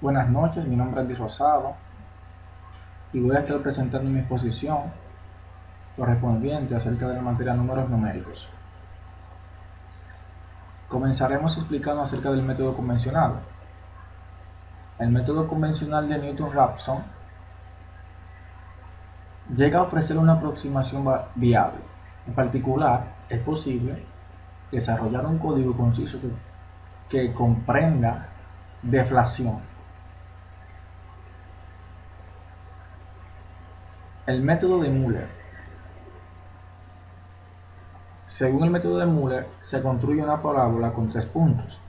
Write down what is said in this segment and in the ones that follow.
Buenas noches, mi nombre es Luis Rosado y voy a estar presentando mi exposición correspondiente acerca de la materia números numéricos. Comenzaremos explicando acerca del método convencional. El método convencional de Newton-Raphson llega a ofrecer una aproximación viable. En particular, es posible desarrollar un código conciso que comprenda deflación. El método de Müller. Según el método de Müller, se construye una parábola con 3 puntos.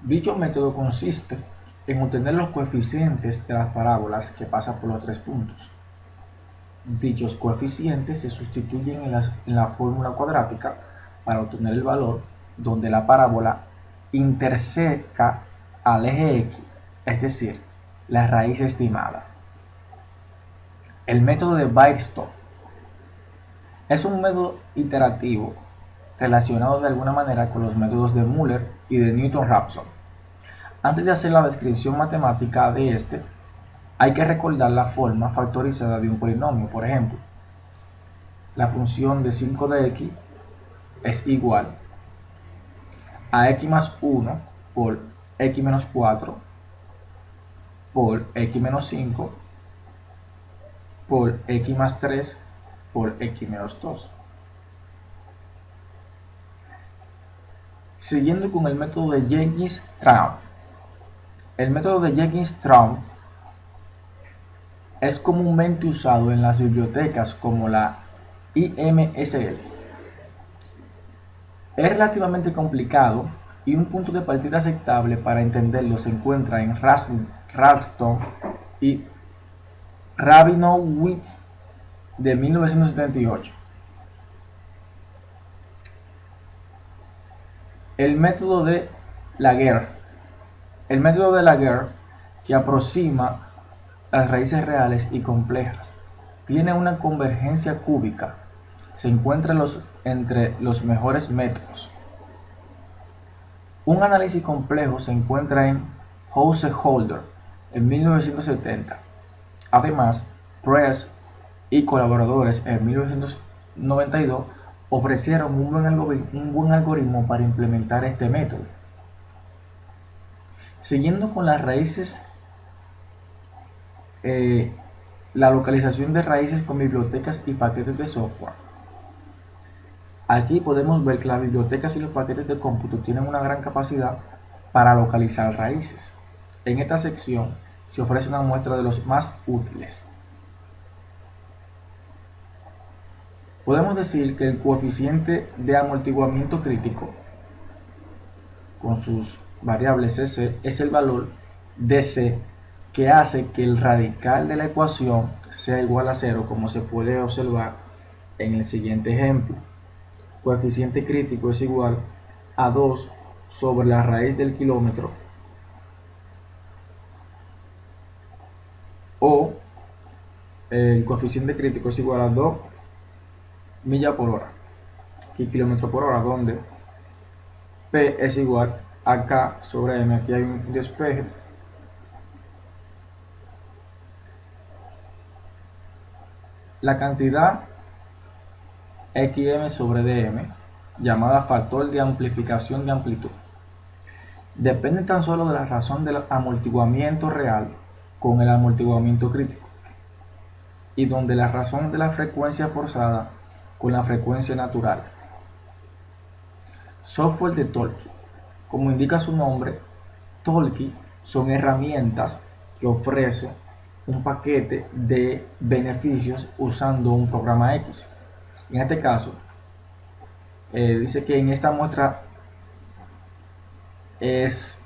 Dicho método consiste en obtener los coeficientes de las parábolas que pasan por los 3 puntos. Dichos coeficientes se sustituyen en la fórmula cuadrática para obtener el valor donde la parábola interseca al eje X, es decir, la raíz estimada. El método de Weierstrass es un método iterativo relacionado de alguna manera con los métodos de Müller y de Newton-Raphson. Antes de hacer la descripción matemática de este, hay que recordar la forma factorizada de un polinomio. Por ejemplo, la función de 5 de x es igual a x más 1 por x menos 4 por x menos 5 por x más 3 por x menos 2. Siguiendo con el método de Jenkins-Traun. El método de Jenkins-Traun es comúnmente usado en las bibliotecas como la IMSL. Es relativamente complicado y un punto de partida aceptable para entenderlo se encuentra en Ralston y Rabinowitz de 1978. El método de Laguerre. El método de Laguerre, que aproxima las raíces reales y complejas, tiene una convergencia cúbica. Se encuentra entre los mejores métodos. Un análisis complejo se encuentra en Householder en 1970. Además, Press y colaboradores en 1992 ofrecieron un buen algoritmo para implementar este método. Siguiendo con las raíces, la localización de raíces con bibliotecas y paquetes de software. Aquí podemos ver que las bibliotecas y los paquetes de cómputo tienen una gran capacidad para localizar raíces. En esta sección se ofrece una muestra de los más útiles. Podemos decir que el coeficiente de amortiguamiento crítico, con sus variables CC, es el valor de C que hace que el radical de la ecuación sea igual a 0, como se puede observar en el siguiente ejemplo. Coeficiente crítico es igual a 2 sobre la raíz del kilómetro, o el coeficiente crítico es igual a 2 millas por hora y kilómetro por hora, donde P es igual a K sobre M. Aquí hay un despeje. La cantidad xm sobre dm, llamada factor de amplificación de amplitud, depende tan solo de la razón del amortiguamiento real con el amortiguamiento crítico, y donde la razón de la frecuencia forzada con la frecuencia natural. Software de Tolkki. Como indica su nombre, Tolkki son herramientas que ofrecen un paquete de beneficios usando un programa X. En este caso, dice que en esta muestra es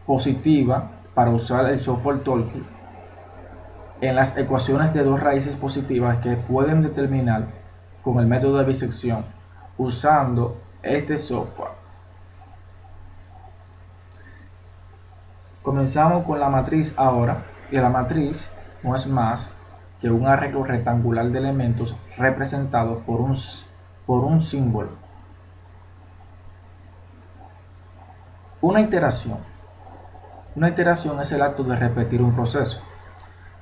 positiva para usar el software Tolkki en las ecuaciones de dos raíces positivas que pueden determinar con el método de bisección usando este software. Comenzamos con la matriz ahora, y la matriz no es más que un arreglo rectangular de elementos representados por un símbolo. Una iteración Una iteración es el acto de repetir un proceso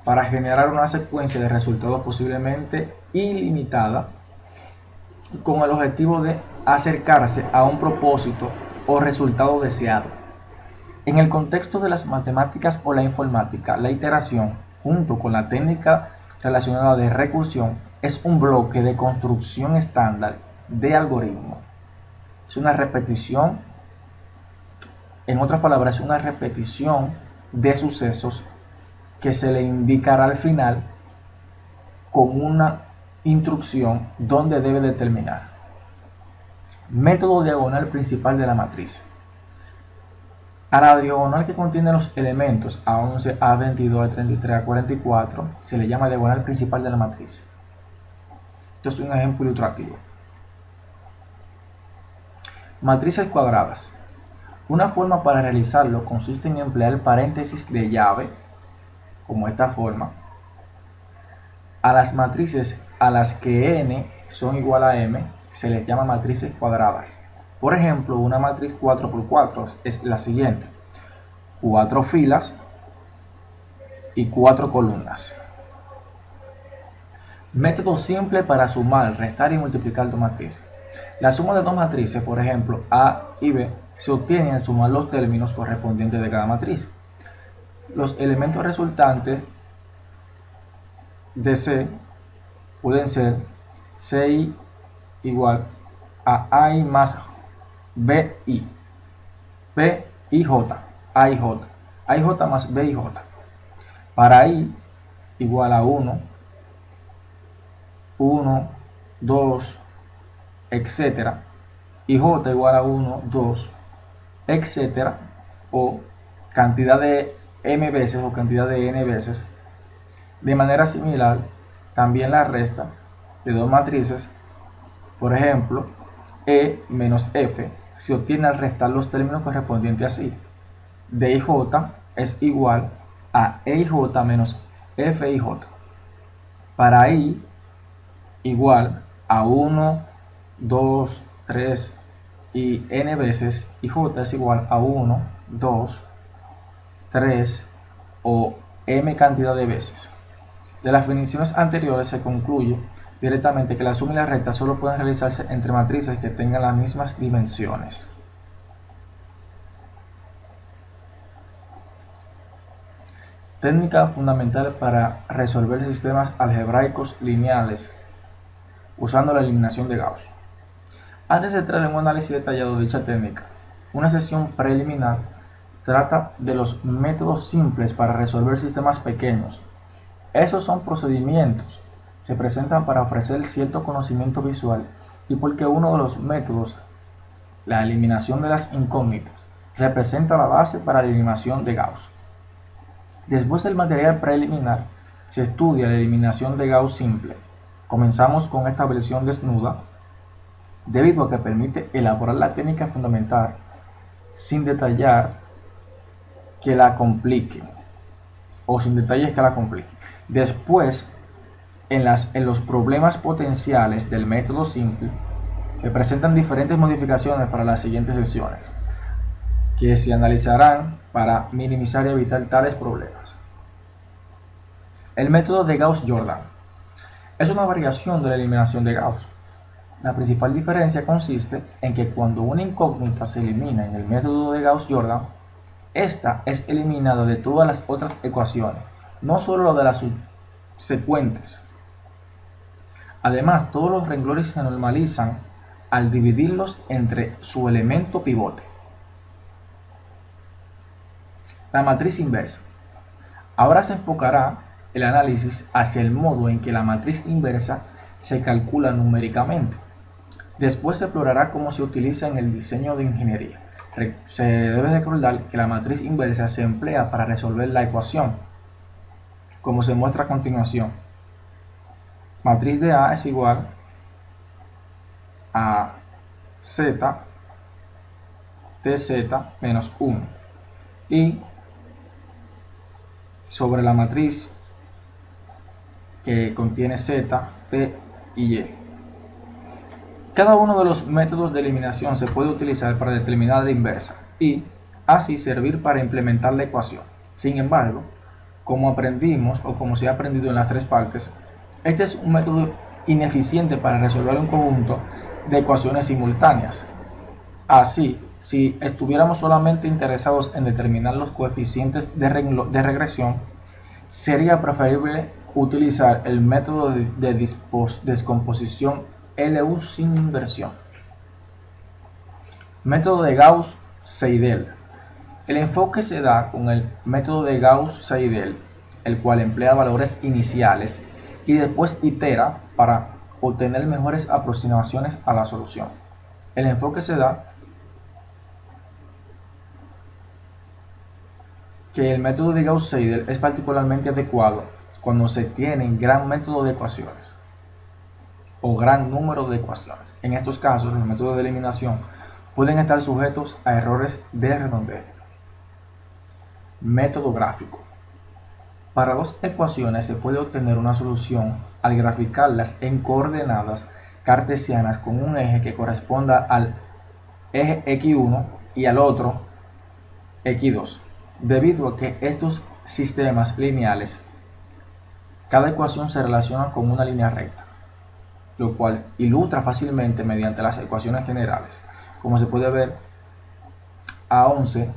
para generar una secuencia de resultados posiblemente ilimitada con el objetivo de acercarse a un propósito o resultado deseado. En el contexto de las matemáticas o la informática, la iteración, junto con la técnica relacionada de recursión, es un bloque de construcción estándar de algoritmo. Es una repetición, en otras palabras, es una repetición de sucesos que se le indicará al final con una instrucción donde debe determinar. Método diagonal principal de la matriz. A la diagonal que contiene los elementos A11, A22, A33, A44 se le llama diagonal principal de la matriz. Esto es un ejemplo ilustrativo. Matrices cuadradas. Una forma para realizarlo consiste en emplear paréntesis de llave, como esta forma, a las matrices a las que n son igual a m se les llama matrices cuadradas. Por ejemplo, una matriz 4×4 es la siguiente: 4 filas y 4 columnas. Método simple para sumar, restar y multiplicar dos matrices. La suma de dos matrices, por ejemplo A y B, se obtiene al sumar los términos correspondientes de cada matriz. Los elementos resultantes de C pueden ser CI igual a AI más BI, P y J, AIJ, AIJ más BIJ. Para I igual a 1, 1, 2, etc. Y J igual a 1, 2, etc. O cantidad de m veces o cantidad de n veces. De manera similar, también la resta de dos matrices, por ejemplo, E menos F, se obtiene al restar los términos correspondientes así. DIJ es igual a EIJ menos FIJ. Para I igual a 1, 2, 3 y n veces, y J es igual a 1, 2, 3 o m cantidad de veces. De las definiciones anteriores se concluye directamente que la suma y la resta solo pueden realizarse entre matrices que tengan las mismas dimensiones. Técnica fundamental para resolver sistemas algebraicos lineales usando la eliminación de Gauss. Antes de entrar en un análisis detallado de dicha técnica, una sesión preliminar trata de los métodos simples para resolver sistemas pequeños. Esos son procedimientos, se presentan para ofrecer cierto conocimiento visual y porque uno de los métodos, la eliminación de las incógnitas, representa la base para la eliminación de Gauss. Después del material preliminar, se estudia la eliminación de Gauss simple. Comenzamos con esta versión desnuda, debido a que permite elaborar la técnica fundamental sin detallar que la complique, o sin detalles que la compliquen. Después, en los problemas potenciales del método simple, se presentan diferentes modificaciones para las siguientes sesiones, que se analizarán para minimizar y evitar tales problemas. El método de Gauss-Jordan es una variación de la eliminación de Gauss. La principal diferencia consiste en que cuando una incógnita se elimina en el método de Gauss-Jordan, esta es eliminada de todas las otras ecuaciones, no solo de las subsecuentes. Además, todos los renglones se normalizan al dividirlos entre su elemento pivote. La matriz inversa. Ahora se enfocará el análisis hacia el modo en que la matriz inversa se calcula numéricamente. Después se explorará cómo se utiliza en el diseño de ingeniería. Se debe recordar que la matriz inversa se emplea para resolver la ecuación, como se muestra a continuación. Matriz de A es igual a Z tz menos 1 y sobre la matriz que contiene Z, T y Y. Cada uno de los métodos de eliminación se puede utilizar para determinar la inversa y así servir para implementar la ecuación. Sin embargo, como aprendimos o como se ha aprendido en las tres partes, este es un método ineficiente para resolver un conjunto de ecuaciones simultáneas. Así, si estuviéramos solamente interesados en determinar los coeficientes de regresión, sería preferible utilizar el método de descomposición LU sin inversión. Método de Gauss-Seidel. El enfoque se da con el método de Gauss-Seidel, el cual emplea valores iniciales y después itera para obtener mejores aproximaciones a la solución. El enfoque se da que el método de Gauss-Seidel es particularmente adecuado cuando se tiene gran método de ecuaciones o gran número de ecuaciones. En estos casos, los métodos de eliminación pueden estar sujetos a errores de redondeo. Método gráfico. Para dos ecuaciones se puede obtener una solución al graficarlas en coordenadas cartesianas con un eje que corresponda al eje x1 y al otro x2. Debido a que estos sistemas lineales, cada ecuación se relaciona con una línea recta, lo cual ilustra fácilmente mediante las ecuaciones generales. Como se puede ver, A11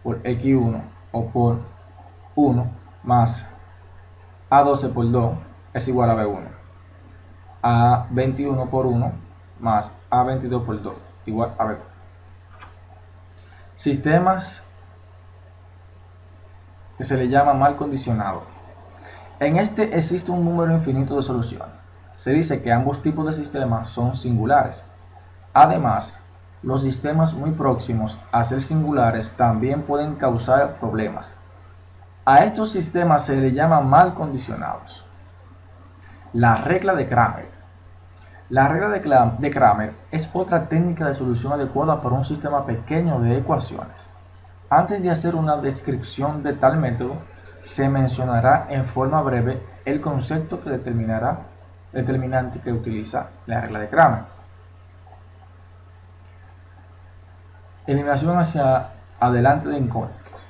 por x1 o por 1 más A12 por 2 es igual a B1. A21 por 1 más A22 por 2 igual a B2. Sistemas que se le llama mal condicionado. En este existe un número infinito de soluciones. Se dice que ambos tipos de sistemas son singulares. Además, los sistemas muy próximos a ser singulares también pueden causar problemas. A estos sistemas se les llama mal condicionados. La regla de Cramer. La regla de Cramer es otra técnica de solución adecuada para un sistema pequeño de ecuaciones. Antes de hacer una descripción de tal método, se mencionará en forma breve el concepto determinante que utiliza la regla de Cramer. Eliminación hacia adelante de incógnitas.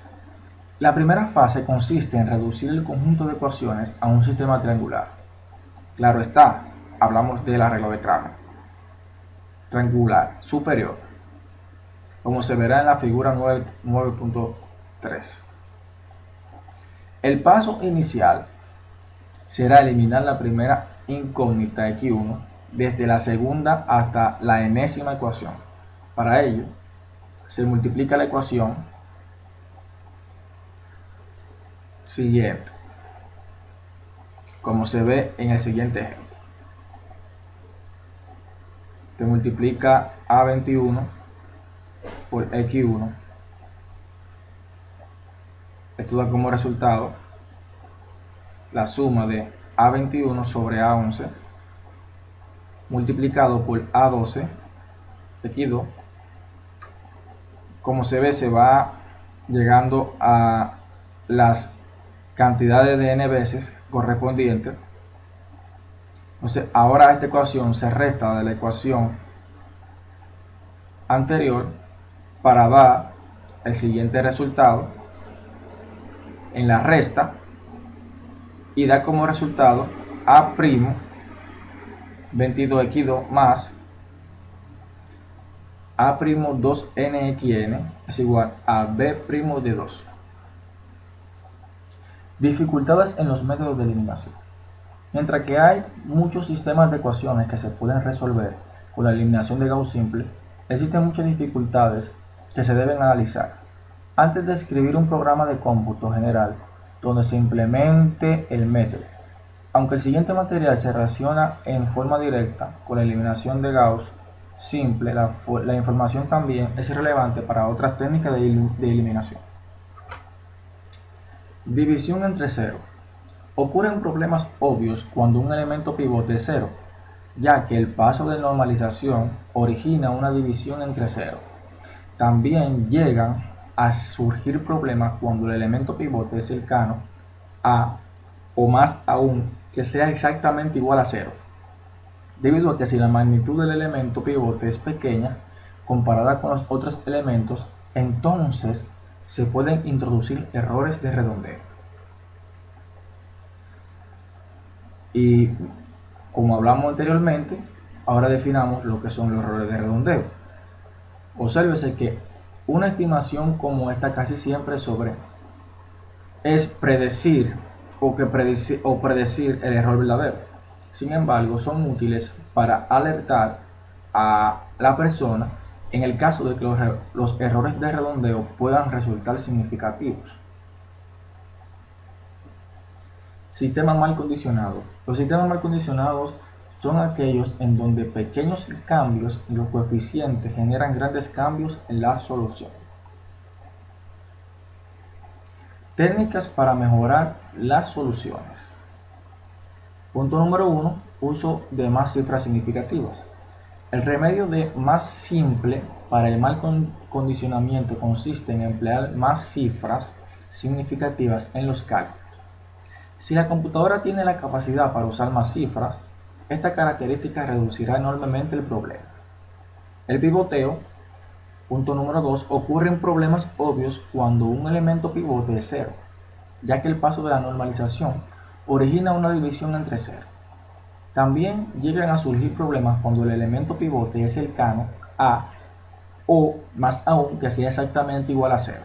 La primera fase consiste en reducir el conjunto de ecuaciones a un sistema triangular. Claro está, hablamos de la regla de Cramer. Triangular superior, como se verá en la figura 9.3. El paso inicial será eliminar la primera incógnita x1 desde la segunda hasta la enésima ecuación. Para ello, se multiplica la ecuación siguiente, como se ve en el siguiente ejemplo. Se multiplica A21 por X1. Esto da como resultado la suma de A21 sobre A11 multiplicado por A12 X2. Como se ve, se va llegando a las cantidades de n veces correspondientes. Entonces, ahora esta ecuación se resta de la ecuación anterior para dar el siguiente resultado en la resta y da como resultado A' 22x2 más A'2nxn es igual a B' de 2. Dificultades en los métodos de eliminación. Mientras que hay muchos sistemas de ecuaciones que se pueden resolver con la eliminación de Gauss simple, existen muchas dificultades que se deben analizar. Antes de escribir un programa de cómputo general donde se implemente el método, aunque el siguiente material se relaciona en forma directa con la eliminación de Gauss simple, la información también es relevante para otras técnicas de eliminación. División entre cero. Ocurren problemas obvios cuando un elemento pivote es cero, ya que el paso de normalización origina una división entre cero. También llegan a surgir problemas cuando el elemento pivote es cercano a, o más aún, que sea exactamente igual a cero, debido a que si la magnitud del elemento pivote es pequeña comparada con los otros elementos, entonces se pueden introducir errores de redondeo. Y como hablamos anteriormente, ahora definamos lo que son los errores de redondeo. Obsérvese que una estimación como esta casi siempre es predecir predecir el error verdadero. Sin embargo, son útiles para alertar a la persona en el caso de que los errores de redondeo puedan resultar significativos. Sistemas mal condicionados. Los sistemas mal condicionados son aquellos en donde pequeños cambios en los coeficientes generan grandes cambios en la solución. Técnicas para mejorar las soluciones. Punto número 1. Uso de más cifras significativas. El remedio de más simple para el mal condicionamiento consiste en emplear más cifras significativas en los cálculos. Si la computadora tiene la capacidad para usar más cifras, esta característica reducirá enormemente el problema. El pivoteo, punto número 2, ocurre en problemas obvios cuando un elemento pivote es 0, ya que el paso de la normalización origina una división entre 0. También llegan a surgir problemas cuando el elemento pivote es cercano a o más aún que sea exactamente igual a 0,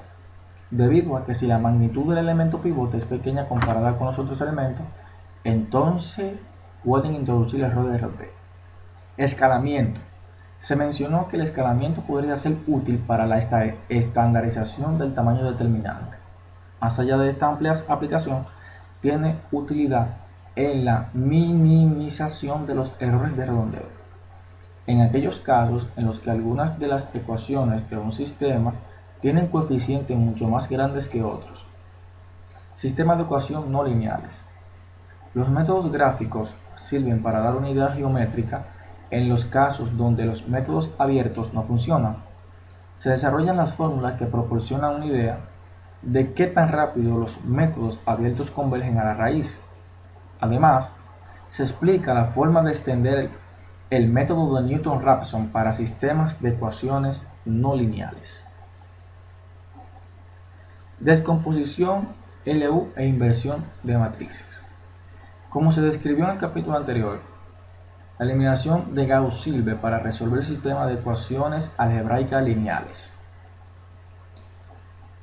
debido a que si la magnitud del elemento pivote es pequeña comparada con los otros elementos, entonces pueden introducir errores de redondeo. Escalamiento. Se mencionó que el escalamiento podría ser útil para la estandarización del tamaño determinante. Más allá de esta amplia aplicación, tiene utilidad en la minimización de los errores de redondeo. En aquellos casos en los que algunas de las ecuaciones de un sistema tienen coeficientes mucho más grandes que otros. Sistemas de ecuación no lineales. Los métodos gráficos sirven para dar una idea geométrica en los casos donde los métodos abiertos no funcionan. Se desarrollan las fórmulas que proporcionan una idea de qué tan rápido los métodos abiertos convergen a la raíz. Además, se explica la forma de extender el método de Newton-Raphson para sistemas de ecuaciones no lineales. Descomposición, LU e inversión de matrices. Como se describió en el capítulo anterior, la eliminación de Gauss sirve para resolver sistemas de ecuaciones algebraicas lineales.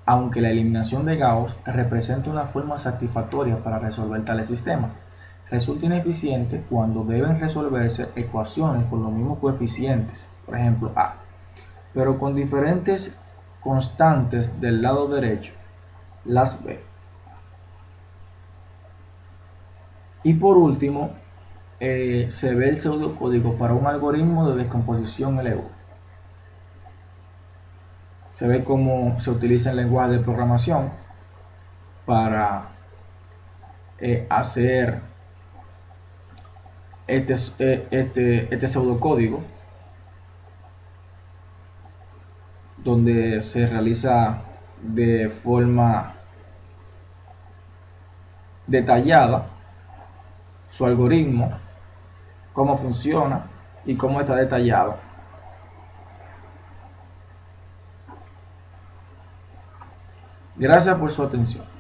Aunque la eliminación de Gauss representa una forma satisfactoria para resolver tales sistemas, resulta ineficiente cuando deben resolverse ecuaciones con los mismos coeficientes, por ejemplo A, pero con diferentes constantes del lado derecho, las B. Y por último, se ve el pseudocódigo para un algoritmo de descomposición LU. Se ve cómo se utiliza el lenguaje de programación para hacer este pseudocódigo, donde se realiza de forma detallada su algoritmo, cómo funciona y cómo está detallado. Gracias por su atención.